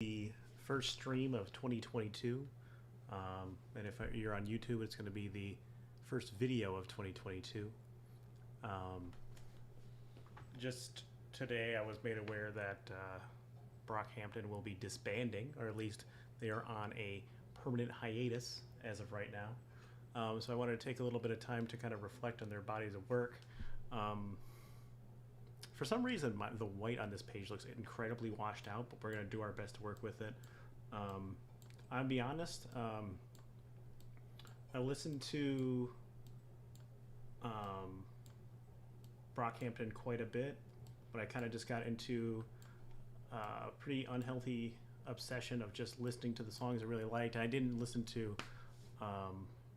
The first stream of 2022. And if you're on YouTube, it's going to be the first video of 2022. Just today, I was made aware that Brockhampton will be disbanding, or at least they are on a permanent hiatus as of right now. So I wanted to take a little bit of time to kind of reflect on their bodies of work. For some reason, the white on this page looks incredibly washed out, but we're going to do our best to work with it. I'll be honest, I listened to Brockhampton quite a bit, but I kind of just got into a pretty unhealthy obsession of just listening to the songs I really liked. I didn't listen to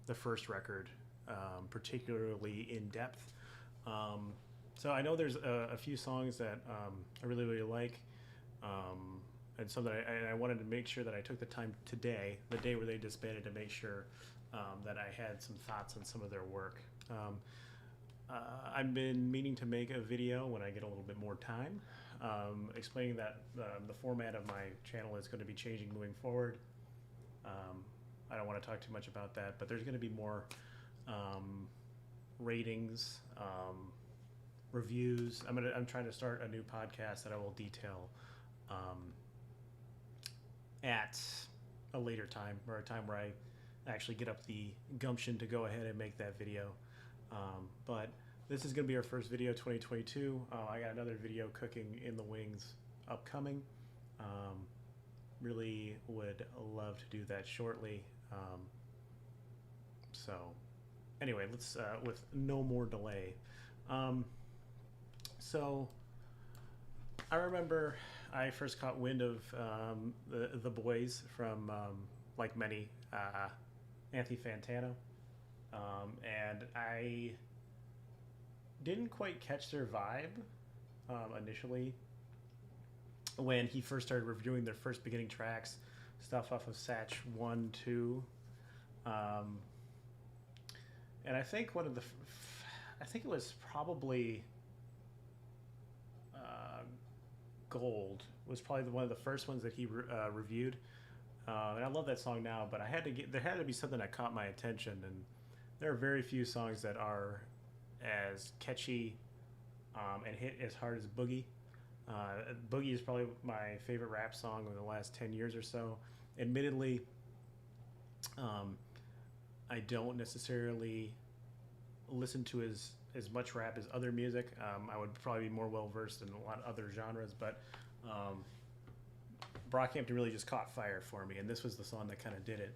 the first record particularly in depth. So I know there's a few songs that I really, really like, and some that I wanted to make sure that I took the time today, the day where they disbanded, to make sure that I had some thoughts on some of their work. I've been meaning to make a video when I get a little bit more time, explaining that the format of my channel is going to be changing moving forward. I don't want to talk too much about that, but there's going to be more ratings, reviews. I'm trying to start a new podcast that I will detail at a later time, or a time where I actually get up the gumption to go ahead and make that video. But this is going to be our first video 2022. I got another video cooking in the wings upcoming. Really would love to do that shortly. So anyway, let's with no more delay. So I remember I first caught wind of the boys from, like many, Anthony Fantano. And I didn't quite catch their vibe initially when he first started reviewing their first beginning tracks, stuff off of Satch 1, 2. And I think I think it was probably Gold was probably one of the first ones that he reviewed, and I love that song now. But there had to be something that caught my attention, and there are very few songs that are as catchy and hit as hard as Boogie. Boogie is probably my favorite rap song of the last 10 years or so. Admittedly, I don't necessarily listen to as much rap as other music. I would probably be more well versed in a lot of other genres, but Brockhampton really just caught fire for me, and this was the song that kind of did it.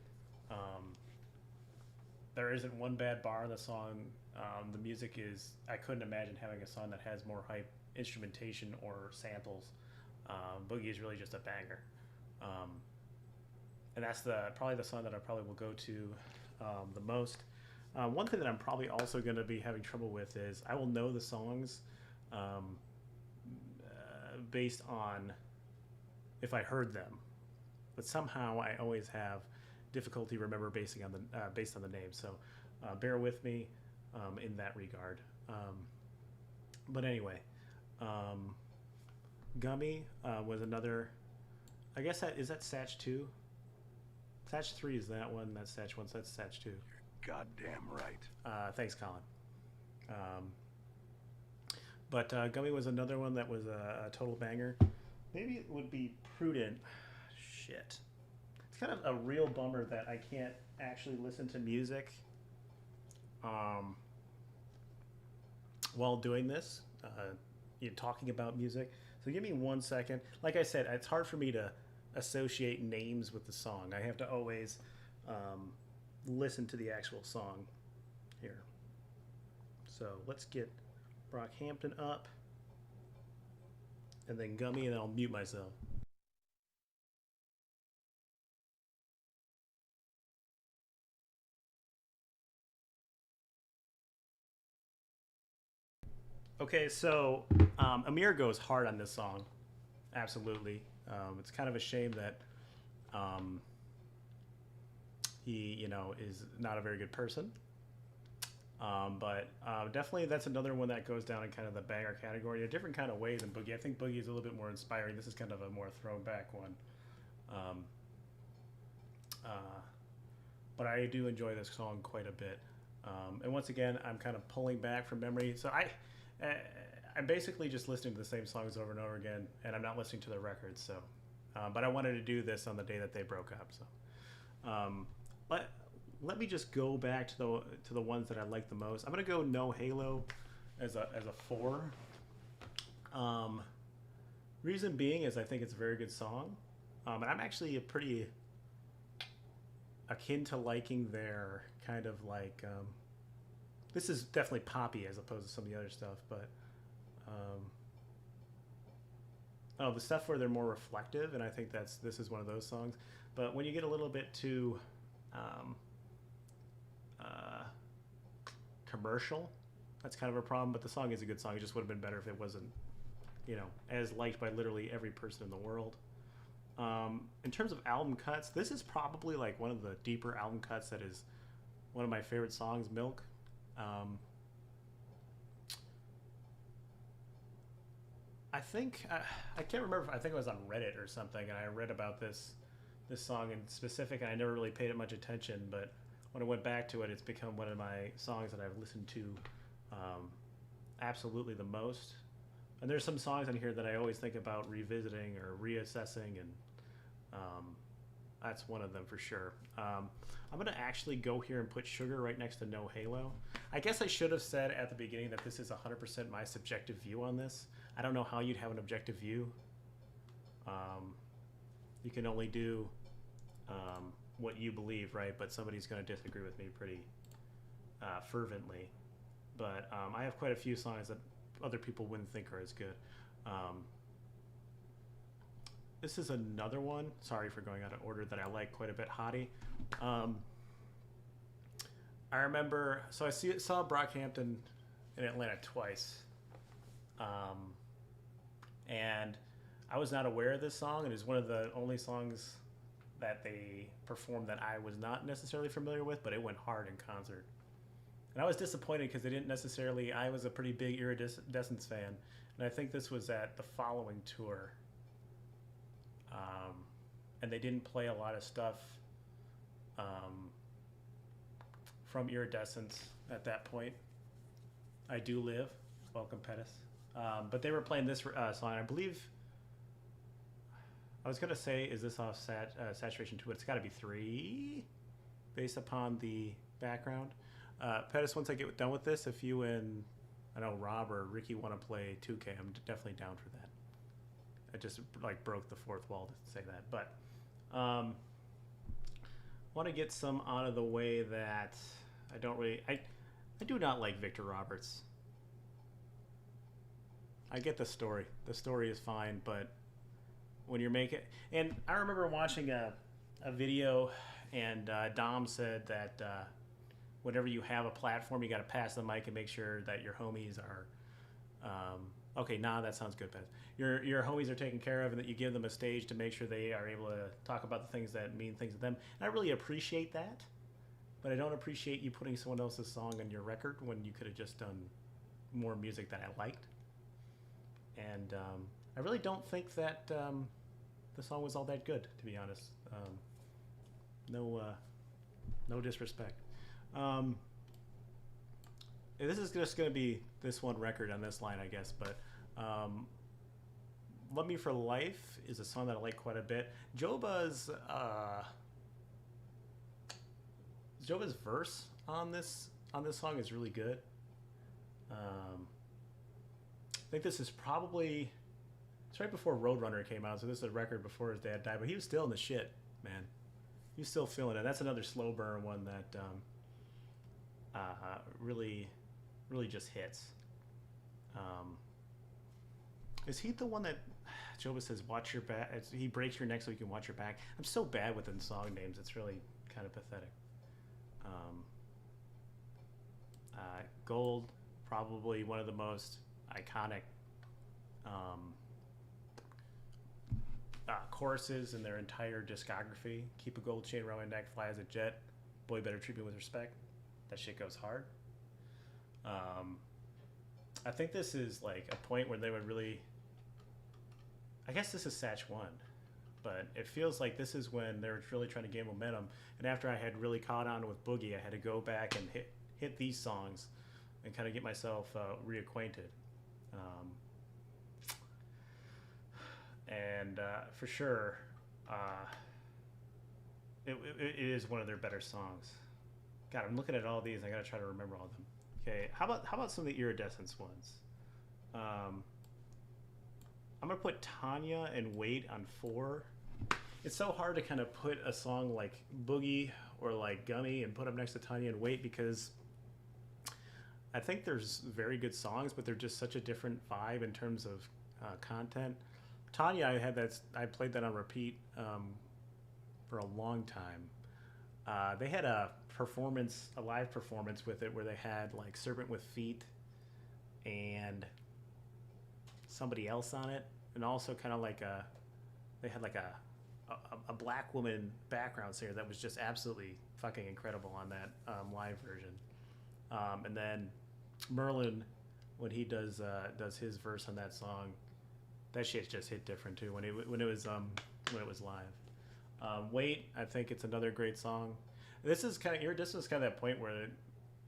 There isn't one bad bar in the song. The music is, I couldn't imagine having a song that has more hype instrumentation or samples. Boogie is really just a banger. And that's probably the song that I probably will go to the most. One thing that I'm probably also going to be having trouble with is I will know the songs based on if I heard them, but somehow I always have difficulty remember based on the name. So bear with me in that regard. But anyway, Gummy was another. I guess is that Satch 2? Satch 3 is that one. That's Satch 1. So that's Satch 2. Goddamn right. Thanks, Colin. But Gummy was another one that was a total banger. Maybe it would be prudent. Shit. It's kind of a real bummer that I can't actually listen to music while doing this, talking about music. So give me 1 second. Like I said, it's hard for me to associate names with the song. I have to always listen to the actual song here. So let's get Brockhampton up, and then Gummy, and then I'll mute myself. Okay, so Amir goes hard on this song, absolutely. It's kind of a shame that he, is not a very good person. But definitely that's another one that goes down in kind of the banger category, a different kind of way than Boogie. I think Boogie is a little bit more inspiring. This is kind of a more throwback one. Um, but I do enjoy this song quite a bit. And once again, I'm kind of pulling back from memory. So I'm basically just listening to the same songs over and over again, and I'm not listening to the records. So, but I wanted to do this on the day that they broke up. So, let me just go back to the ones that I like the most. I'm gonna go No Halo as a 4. Reason being is I think it's a very good song, and I'm actually a pretty akin to liking their kind of like this is definitely poppy as opposed to some of the other stuff, but the stuff where they're more reflective, and I think this is one of those songs. But when you get a little bit too commercial, that's kind of a problem. But the song is a good song. It just would have been better if it wasn't, as liked by literally every person in the world. In terms of album cuts, this is probably like one of the deeper album cuts that is one of my favorite songs, Milk. I think I can't remember. I think it was on Reddit or something, and I read about this song in specific, and I never really paid it much attention. But when I went back to it, it's become one of my songs that I've listened to absolutely the most. And there's some songs on here that I always think about revisiting or reassessing, and that's one of them for sure. I'm going to actually go here and put Sugar right next to No Halo. I guess I should have said at the beginning that this is 100% my subjective view on this. I don't know how you'd have an objective view. You can only do what you believe, right? But somebody's going to disagree with me pretty fervently. But I have quite a few songs that other people wouldn't think are as good. This is another one. Sorry for going out of order, that I like quite a bit. Hottie. I remember, so I saw Brockhampton in Atlanta twice, and I was not aware of this song. It is one of the only songs that they performed that I was not necessarily familiar with, but it went hard in concert. And I was disappointed because they didn't necessarily. I was a pretty big Iridescence fan, and I think this was at the following tour. And they didn't play a lot of stuff from Iridescence at that point. I Do Live, Welcome Pettis. But they were playing this song. I believe, I was going to say, is this off Saturation 2? But it's got to be 3, based upon the background. Pettis, once I get done with this, if you and, I know, Rob or Ricky want to play 2K, I'm definitely down for that. I just broke the fourth wall to say that. But want to get some out of the way that I don't really... I do not like Victor Roberts. I get the story. The story is fine, but when you're making... And I remember watching a video, and Dom said that whenever you have a platform, you got to pass the mic and make sure that your homies are... okay, that sounds good, Pez. Your homies are taken care of, and that you give them a stage to make sure they are able to talk about the things that mean things to them. And I really appreciate that, but I don't appreciate you putting someone else's song on your record when you could have just done more music that I liked. And I really don't think that the song was all that good, to be honest. No disrespect. This is just going to be this one record on this line, I guess, but Love Me for Life is a song that I like quite a bit. Joba's verse on this song is really good. I think this is probably, it's right before Roadrunner came out, so this is a record before his dad died, but he was still in the shit, man. He was still feeling it. That's another slow burn one that really just hits. Is he the one that Joba says, watch your back? He breaks your neck so you can watch your back. I'm so bad with song names. It's really kind of pathetic. Gold, probably one of the most iconic choruses in their entire discography. Keep a gold chain around my neck, fly as a jet. Boy, better treat me with respect. That shit goes hard. I think this is like a point where they would really... I guess this is Satch 1. but it feels like this is when they're really trying to gain momentum. And after I had really caught on with Boogie, I had to go back and hit these songs and kind of get myself reacquainted. And for sure, it is one of their better songs. God, I'm looking at all these. I got to try to remember all of them. Okay, how about some of the Iridescence ones? I'm gonna put Tanya and Wait on 4. It's so hard to kind of put a song like Boogie or like Gummy and put them next to Tanya and Wait, because I think there's very good songs, but they're just such a different vibe in terms of content. Tanya, I played that on repeat for a long time. They had a live performance with it where they had like Serpent with Feet and somebody else on it, and also kind of like they had like a black woman background singer that was just absolutely fucking incredible on that live version. And then Merlin, when he does his verse on that song, that shit just hit different too when it was live. Wait, I think it's another great song. This is kind of that point where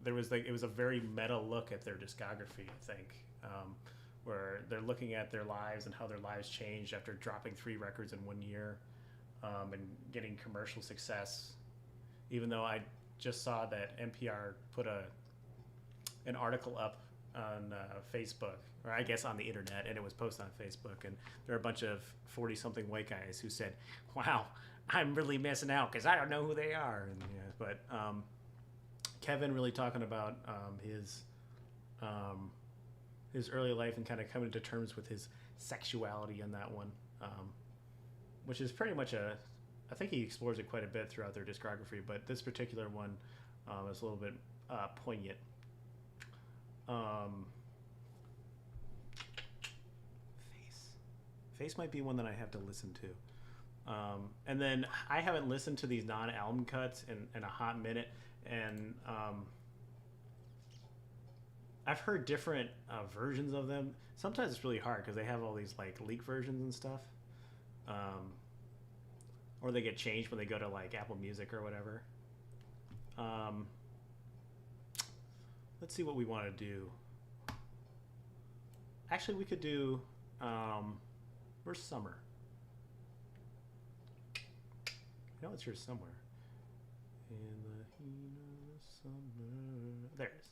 it was a very meta look at their discography, I think, where they're looking at their lives and how their lives changed after dropping 3 records in 1 year, and getting commercial success. Even though I just saw that NPR put an article up on Facebook, or I guess on the internet, and it was posted on Facebook, and there are a bunch of 40-something white guys who said, "Wow, I'm really missing out because I don't know who they are." And, yeah, but Kevin really talking about his early life and kind of coming to terms with his sexuality in that one, which is pretty much I think he explores it quite a bit throughout their discography, but this particular one is a little bit poignant. Face might be one that I have to listen to. And then I haven't listened to these non-album cuts in a hot minute, and I've heard different versions of them. Sometimes it's really hard because they have all these like leak versions and stuff, or they get changed when they go to like Apple Music or whatever. Let's see what we want to do. Actually, we could do where's Summer? I know it's here somewhere. In the heat of the summer. There it is.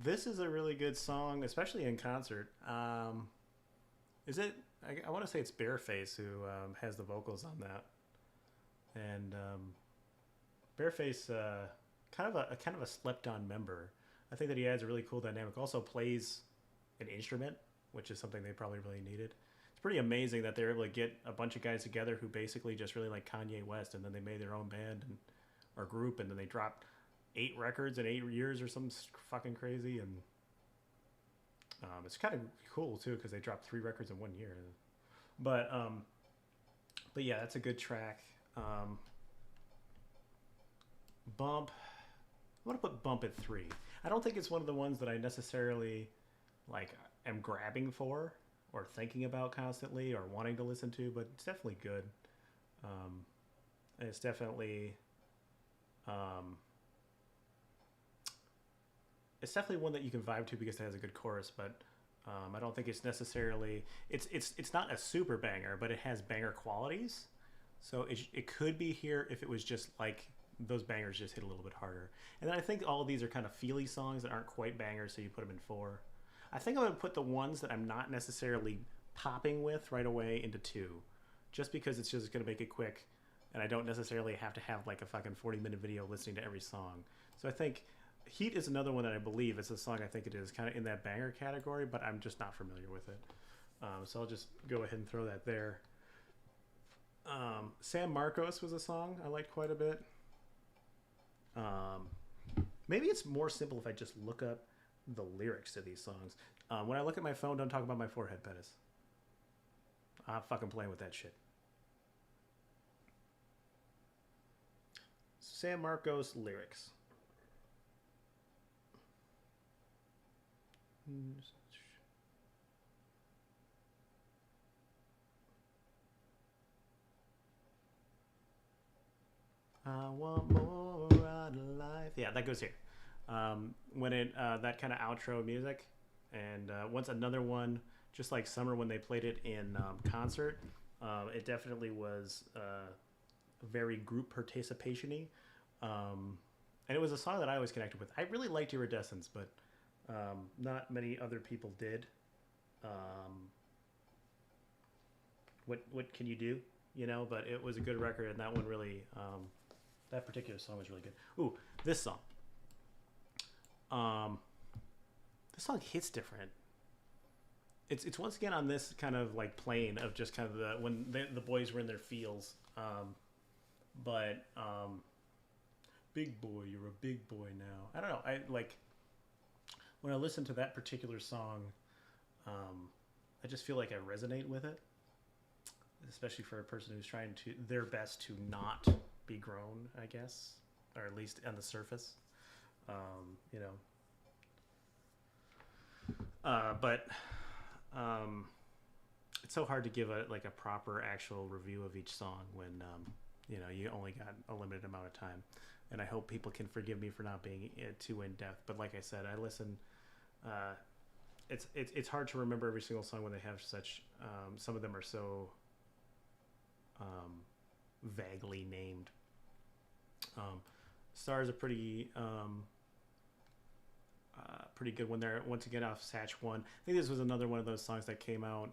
This is a really good song, especially in concert. Is it? I want to say it's Bareface who has the vocals on that. And Bareface, kind of a slept-on member. I think that he adds a really cool dynamic. Also plays an instrument, which is something they probably really needed. It's pretty amazing that they're able to get a bunch of guys together who basically just really like Kanye West, and then they made their own band or group, and then they dropped 8 records in 8 years or something fucking crazy. And it's kind of cool too because they dropped 3 records in 1 year. But yeah, that's a good track. Bump. I'm gonna put Bump at 3. I don't think it's one of the ones that I necessarily like am grabbing for or thinking about constantly or wanting to listen to, but it's definitely good. And it's definitely one that you can vibe to because it has a good chorus, but I don't think it's necessarily it's not a super banger, but it has banger qualities. So it could be here if it was just like those bangers just hit a little bit harder. And then I think all of these are kind of feely songs that aren't quite bangers, so you put them in 4. I think I'm going to put the ones that I'm not necessarily popping with right away into 2, just because it's just going to make it quick, and I don't necessarily have to have like a fucking 40-minute video listening to every song. So I think Heat is another one that I believe is a song I think it is kind of in that banger category, but I'm just not familiar with it. So I'll just go ahead and throw that there. San Marcos was a song I liked quite a bit. Maybe it's more simple if I just look up the lyrics to these songs. When I look at my phone, don't talk about my forehead, Pettis. I'm fucking playing with that shit. San Marcos lyrics. I want more out of life. Yeah, that goes here. When it that kind of outro music, and once another one, just like Summer when they played it in concert, it definitely was very group participation-y. And it was a song that I always connected with. I really liked Iridescence, but not many other people did. What can you do? You know, but it was a good record, and that one really, that particular song was really good. Ooh, this song. This song hits different. It's once again on this kind of like plane of just kind of when the boys were in their feels. But big boy, you're a big boy now. I don't know. I like when I listen to that particular song. I just feel like I resonate with it, especially for a person who's trying to their best to not be grown, I guess, or at least on the surface. You know. But it's so hard to give a proper actual review of each song when you know you only got a limited amount of time, and I hope people can forgive me for not being too in depth. But like I said, I listen. It's hard to remember every single song when they have such. Some of them are so vaguely named. Stars are pretty good when they're once again off Satch 1. I think this was another one of those songs that came out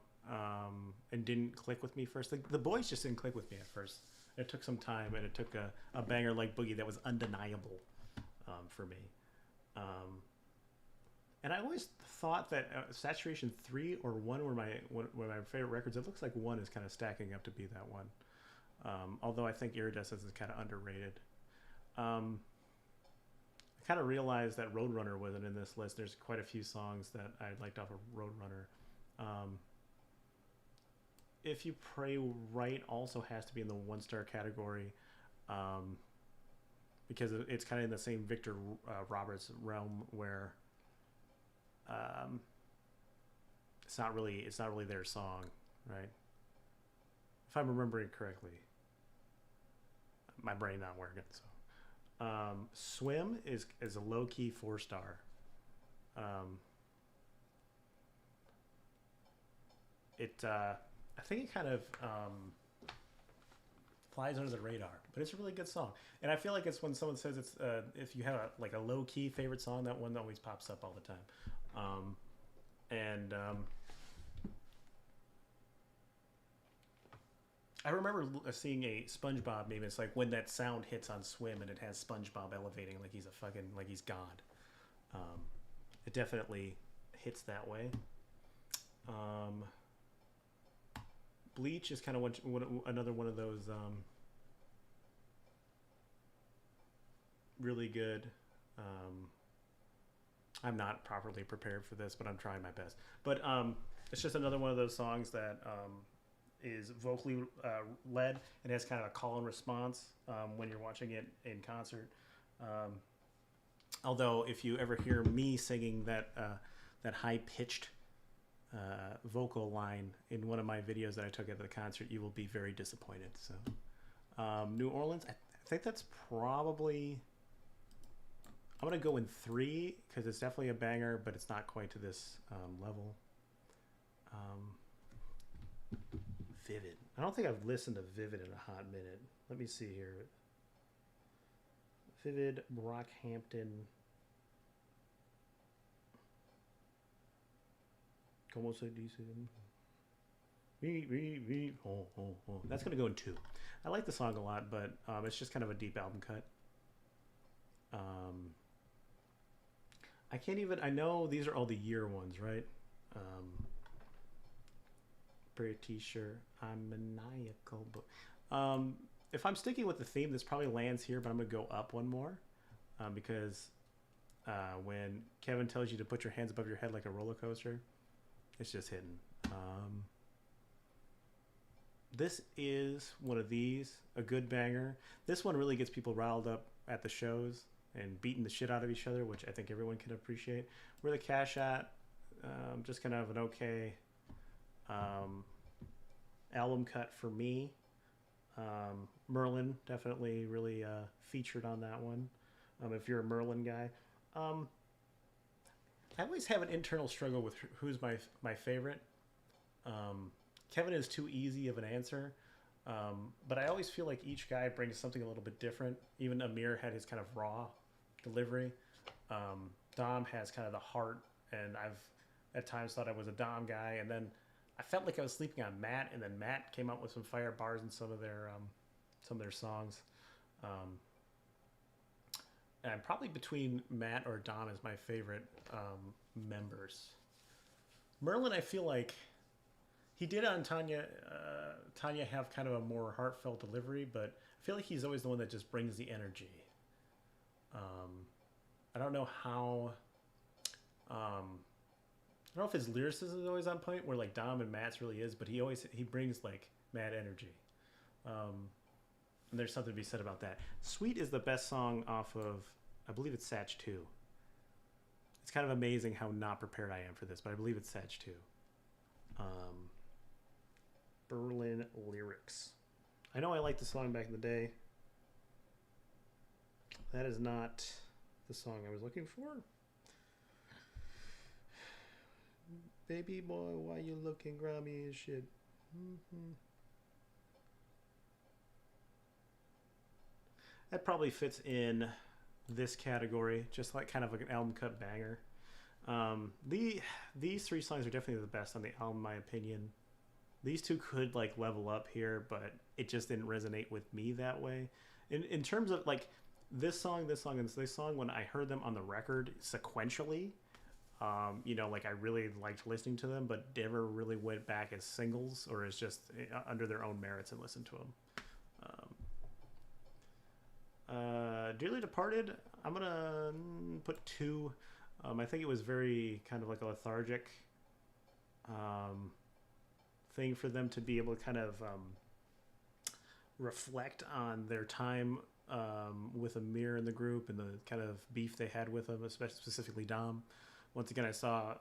and didn't click with me first. The boys just didn't click with me at first. It took some time, and it took a banger like Boogie that was undeniable for me. And I always thought that Saturation 3 or 1 were my favorite records. It looks like 1 is kind of stacking up to be that one. Although I think Iridescence is kind of underrated. I kind of realized that Roadrunner wasn't in this list. There's quite a few songs that I liked off of Roadrunner. If You Pray Right also has to be in the 1-star category because it's kind of in the same Victor Roberts realm where it's not really their song, right? If I'm remembering correctly. My brain not working, so. Swim is a low-key 4-star. I think it kind of flies under the radar, but it's a really good song. And I feel like it's when someone says it's if you have a low-key favorite song, that one always pops up all the time. I remember seeing a SpongeBob meme. It's like when that sound hits on Swim and it has SpongeBob elevating like he's like he's God. It definitely hits that way. Bleach is kind of another one of those really good. I'm not properly prepared for this, but I'm trying my best. But it's just another one of those songs that is vocally led and has kind of a call and response when you're watching it in concert. Although if you ever hear me singing that high-pitched vocal line in one of my videos that I took at the concert, you will be very disappointed. So New Orleans, I think that's probably... I'm going to go in 3 because it's definitely a banger, but it's not quite to this level. Vivid. I don't think I've listened to Vivid in a hot minute. Let me see here. Vivid, Brockhampton. Como se dice? That's going to go in 2. I like the song a lot, but it's just kind of a deep album cut. I can't even... I know these are all the year ones, right? Pretty sure I'm maniacal. But if I'm sticking with the theme, this probably lands here, but I'm going to go up one more because when Kevin tells you to put your hands above your head like a roller coaster, it's just hitting. This is one of these, a good banger. This one really gets people riled up at the shows and beating the shit out of each other, which I think everyone can appreciate. Where the Cash At, just kind of an okay album cut for me. Merlin definitely really featured on that one. If you're a Merlin guy, um, I always have an internal struggle with who's my favorite. Um, Kevin is too easy of an answer, but I always feel like each guy brings something a little bit different. Even Amir had his kind of raw delivery. Dom has kind of the heart, and I've at times thought I was a Dom guy, and then I felt like I was sleeping on Matt, and then Matt came out with some fire bars in some of their songs. Um, and probably between Matt or Dom is my favorite members. Merlin, I feel like he did on Tanya have kind of a more heartfelt delivery, but I feel like he's always the one that just brings the energy. I don't know how. I don't know if his lyricism is always on point, where like Dom and Matt's really is, but he brings like mad energy. And there's something to be said about that. Sweet is the best song off of, I believe it's Satch 2. It's kind of amazing how not prepared I am for this, but I believe it's Satch 2. Berlin lyrics. I know I liked the song back in the day. That is not the song I was looking for. Baby boy, why you looking grimy as shit? Mm-hmm. That probably fits in this category, just like kind of like an album cut banger. These three songs are definitely the best on the album, in my opinion. These two could like level up here, but it just didn't resonate with me that way. In terms of like this song, and this song, when I heard them on the record sequentially, like I really liked listening to them, but never really went back as singles or as just under their own merits and listened to them. Dearly Departed, I'm gonna put 2. I think it was very kind of like a lethargic thing for them to be able to kind of reflect on their time with Amir in the group and the kind of beef they had with him, especially specifically Dom. Once again, I saw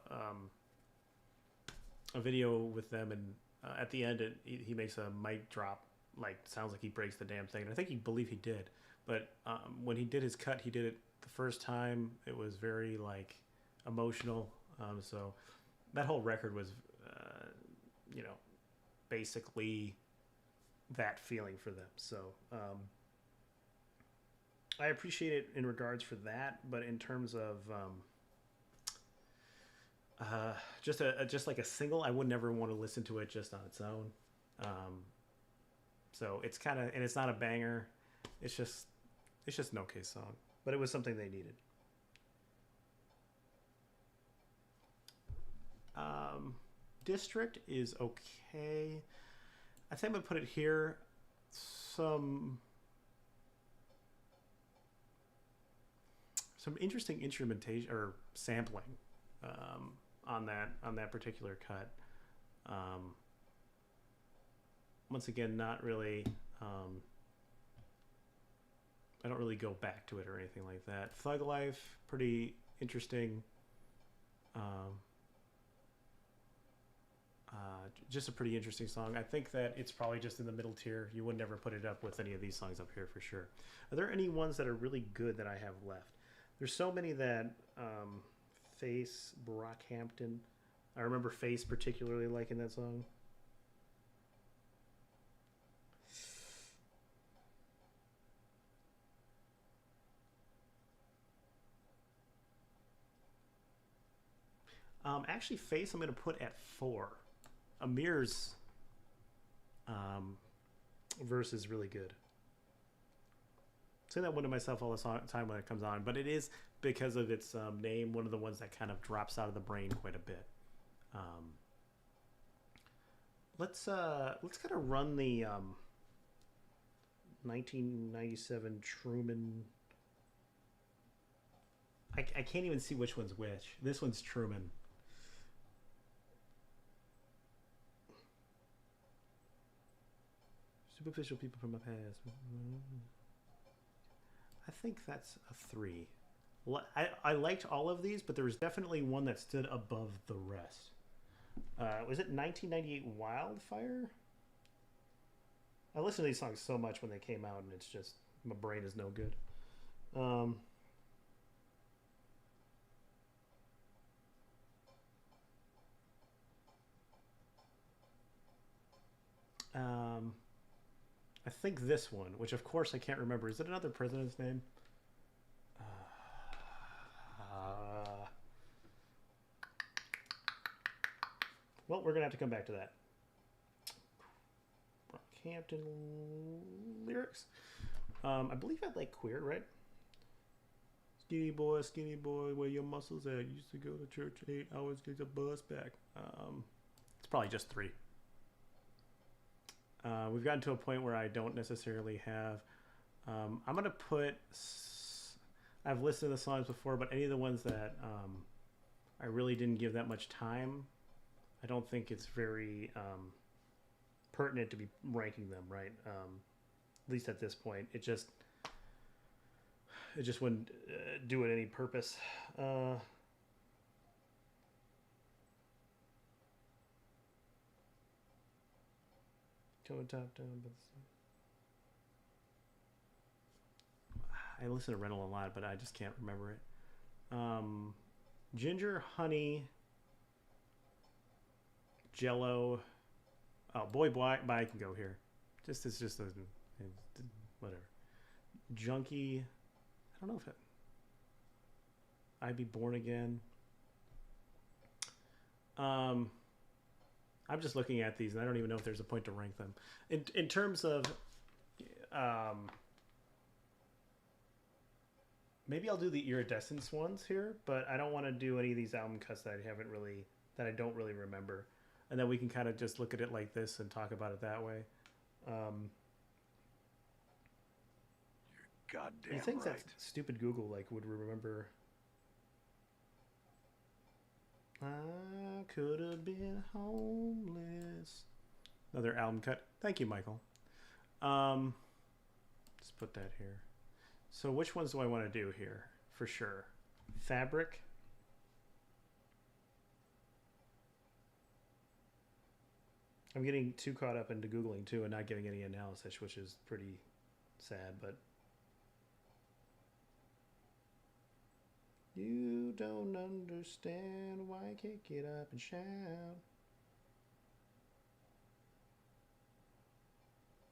a video with them, and at the end, he makes a mic drop. Like, sounds like he breaks the damn thing. And I think he believed he did. But when he did his cut, he did it the first time. It was very, like, emotional. So that whole record was, basically that feeling for them. So I appreciate it in regards for that. But in terms of... just like a single, I would never want to listen to it just on its own. So it's kind of, and it's not a banger. It's just an okay song, but it was something they needed. District is okay. I think I'm gonna put it here. Some interesting instrumentation or sampling. On that particular cut. Once again, not really. I don't really go back to it or anything like that. Thug Life, pretty interesting. Just a pretty interesting song. I think that it's probably just in the middle tier. You would never put it up with any of these songs up here for sure. Are there any ones that are really good that I have left? There's so many that. Face, Brockhampton. I remember Face particularly liking that song. Actually, Face I'm going to put at 4. Amir's verse is really good. I say that one to myself all the time when it comes on, but it is because of its name, one of the ones that kind of drops out of the brain quite a bit. Let's kind of run the 1997 Truman. I can't even see which one's which. This one's Truman. Superficial people from my past. I think that's a 3. I liked all of these, but there was definitely one that stood above the rest. Was it 1998 Wildfire? I listened to these songs so much when they came out, and it's just my brain is no good. Um, um, I think this one, which of course I can't remember. Is it another president's name? Well, we're gonna have to come back to that. Brockhampton lyrics. I believe I like Queer, right? Skinny boy, where your muscles at? Used to go to church 8 hours, get the bus back. It's probably just 3. We've gotten to a point where I don't necessarily have. I'm gonna put. I've listened to the songs before, but any of the ones that I really didn't give that much time, I don't think it's very pertinent to be ranking them, right? At least at this point, it just wouldn't do it any purpose. Go top down, but I listen to Rental a lot, but I just can't remember it. Ginger, honey, Jello. Oh, boy, I can go here. It's just a whatever. Junkie. I don't know if it. I'd Be Born Again. I'm just looking at these, and I don't even know if there's a point to rank them. In terms of, maybe I'll do the Iridescence ones here, but I don't want to do any of these album cuts that I don't really remember, and then we can kind of just look at it like this and talk about it that way. You're goddamn you think right. that stupid Google would remember? I could have been homeless. Another album cut. Thank you, Michael. Let's put that here. So which ones do I want to do here? For sure. Fabric. I'm getting too caught up into Googling too and not giving any analysis, which is pretty sad, but you don't understand why I can't get up and shout.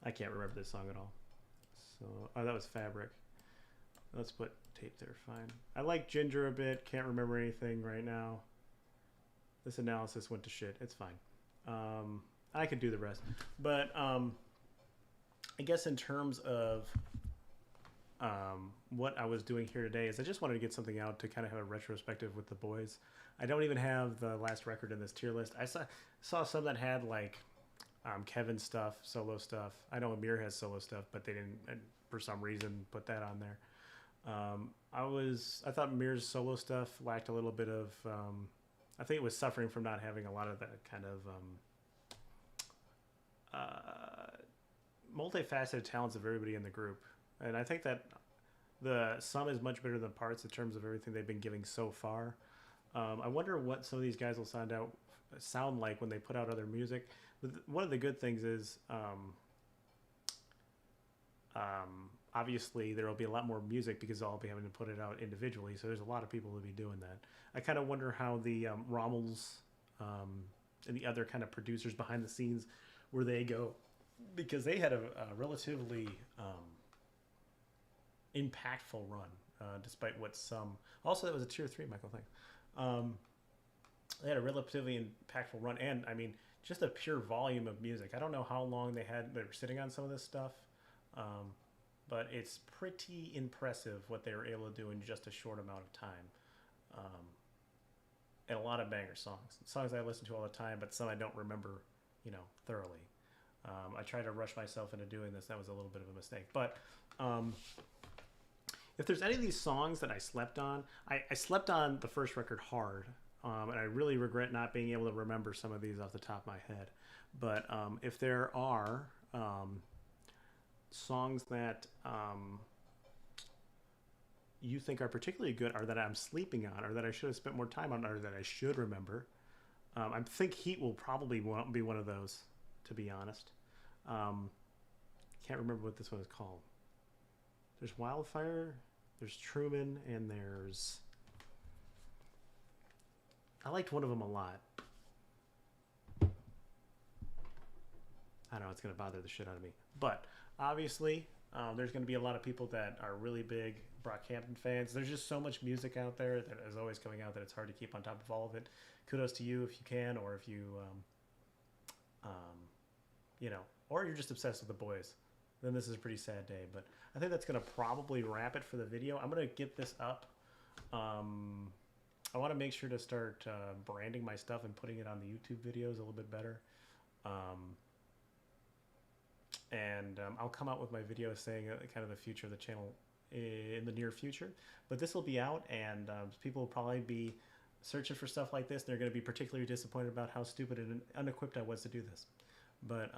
I can't remember this song at all. So, oh, that was Fabric. Let's put Tape there, fine. I like Ginger a bit. Can't remember anything right now. This analysis went to shit. It's fine. I could do the rest. But I guess in terms of what I was doing here today is I just wanted to get something out to kind of have a retrospective with the boys. I don't even have the last record in this tier list. I saw some that had like Kevin's stuff, solo stuff. I know Amir has solo stuff, but they didn't, for some reason, put that on there. I thought Amir's solo stuff lacked a little bit of. I think it was suffering from not having a lot of that kind of multifaceted talents of everybody in the group. And I think that the sum is much better than parts in terms of everything they've been giving so far. I wonder what some of these guys will sound like when they put out other music. One of the good things is, obviously there will be a lot more music because I'll be having to put it out individually. So there's a lot of people who will be doing that. I kind of wonder how the Rommels and the other kind of producers behind the scenes, where they go, because they had a relatively impactful run, despite what some. Also, that was a tier 3, Michael. Thanks. They had a relatively impactful run, and I mean, just a pure volume of music. I don't know how long they were sitting on some of this stuff, but it's pretty impressive what they were able to do in just a short amount of time. And a lot of banger songs I listen to all the time, but some I don't remember, thoroughly. I tried to rush myself into doing this. That was a little bit of a mistake. But if there's any of these songs that I slept on, I slept on the first record hard. And I really regret not being able to remember some of these off the top of my head. But if there are songs that you think are particularly good, or that I'm sleeping on, or that I should have spent more time on, or that I should remember, I think Heat will probably be one of those, to be honest. can't remember what this one is called. There's Wildfire, there's Truman, and there's... I liked one of them a lot. I don't know, it's going to bother the shit out of me. But, obviously, there's going to be a lot of people that are really big Brockhampton fans. There's just so much music out there that is always coming out that it's hard to keep on top of all of it. Kudos to you if you can, or if you, you know, or you're just obsessed with the boys. Then this is a pretty sad day. But I think that's going to probably wrap it for the video. I'm going to get this up. I want to make sure to start branding my stuff and putting it on the YouTube videos a little bit better. And I'll come out with my video saying kind of the future of the channel in the near future. But this will be out, and people will probably be searching for stuff like this. They're going to be particularly disappointed about how stupid and unequipped I was to do this. But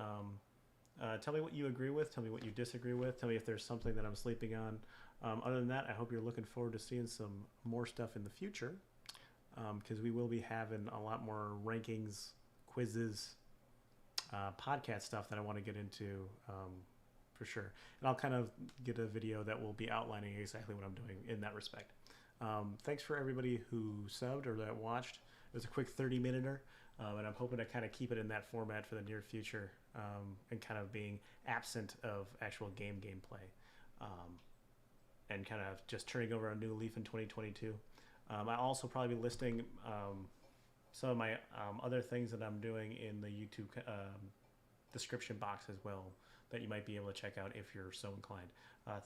tell me what you agree with. Tell me what you disagree with. Tell me if there's something that I'm sleeping on. Other than that, I hope you're looking forward to seeing some more stuff in the future, because we will be having a lot more rankings, quizzes, podcast stuff that I want to get into for sure. And I'll kind of get a video that will be outlining exactly what I'm doing in that respect. Thanks for everybody who subbed or that watched. It was a quick 30-minute-er, and I'm hoping to kind of keep it in that format for the near future, and kind of being absent of actual gameplay, and kind of just turning over a new leaf in 2022. I'll also probably be listing some of my other things that I'm doing in the YouTube description box as well, that you might be able to check out if you're so inclined.